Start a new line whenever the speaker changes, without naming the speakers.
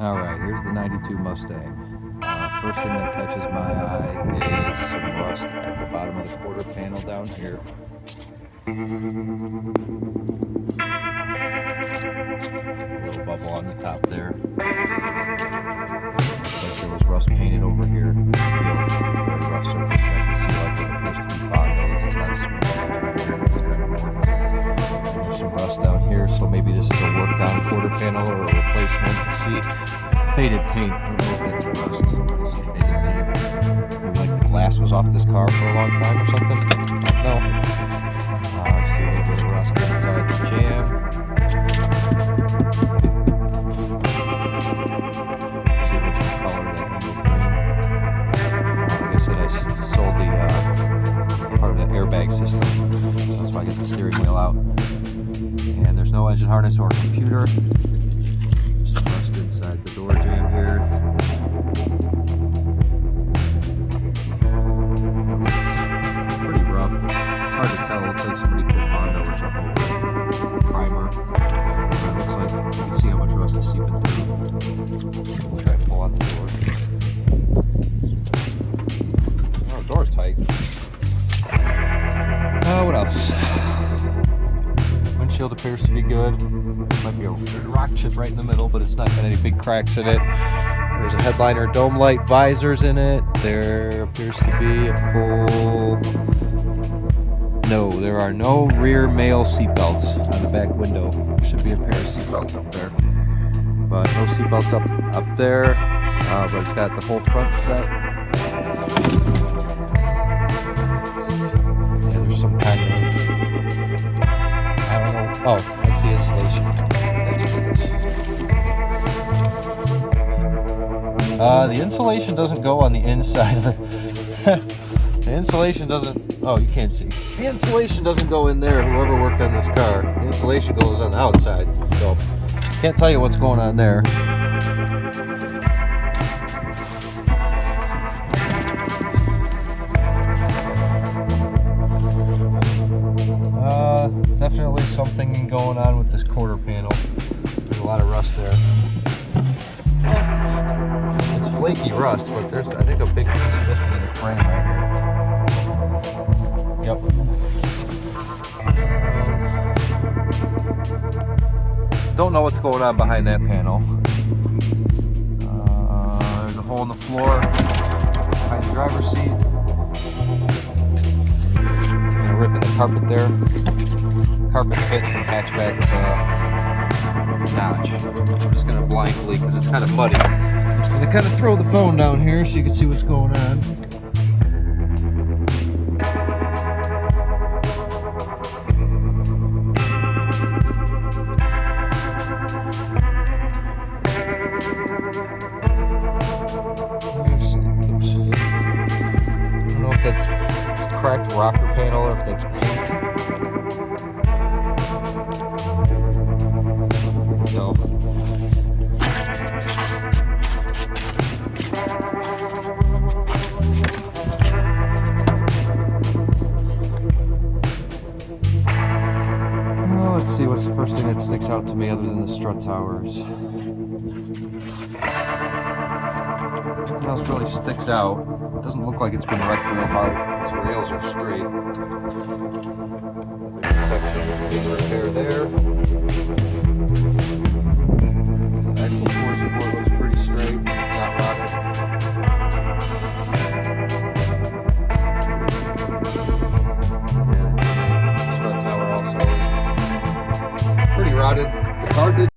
Alright, here's the 92 Mustang. First thing that catches my eye is some rust at the bottom of the quarter panel down here. A little bubble on the top there. Looks like there was rust painted over here. Very rough surface. I can see like it appears to be Bondo. This is not a smooth edge. It's kind of worked. There's some rust down here, so maybe this is a worked down quarter panel or a replacement. See, faded paint. I don't know if that's rust. I see faded paint. Maybe like the glass was off this car for a long time or something. No. I see a little bit of rust inside the jam. See which color that handle green. Like I said, I sold the part of the airbag system. That's why I get the steering wheel out. And there's no engine harness or computer. Just rust inside the door jam here. Pretty rough. It's hard to tell. It looks like somebody put Bondo or something over primer. It looks like you can see how much rust is seeping through. We'll try to pull out the door. Oh, the door's tight. What else? Windshield appears to be good. Might be a rock chip right in the middle, but it's not got any big cracks in it. There's a headliner dome light, visors in it. There appears to be a full... No, there are no rear male seatbelts on the back window. There should be a pair of seatbelts up there. But no seatbelts up there. But it's got the whole front set. Yeah, there's some kind of... I don't know. Oh, that's the insulation. That's what it is. The insulation doesn't go on the inside of the... The insulation doesn't... Oh, you can't see. The insulation doesn't go in there, whoever worked on this car. The insulation goes on the outside. So, can't tell you what's going on there. Definitely something going on with this quarter panel. There's a lot of rust there. It's flaky rust, but there's, I think, a big piece missing in the frame right here. Yep. Don't know what's going on behind that panel. There's a hole in the floor behind the driver's seat. I'm ripping the carpet there. Carpet fit from hatchback notch. I'm just going to blindly, because it's kind of muddy. I'm just going to kind of throw the phone down here so you can see what's going on. I don't know if that's cracked rocker panel or if that's paint. So. Well, let's see what's the first thing that sticks out to me other than the strut towers. Nothing else really sticks out. It doesn't look like it's been wrecked real hard. These rails are straight. There's a section of big repair there. Actual floor support looks pretty straight, not rotted. Yeah, strut tower also is pretty rotted. The car did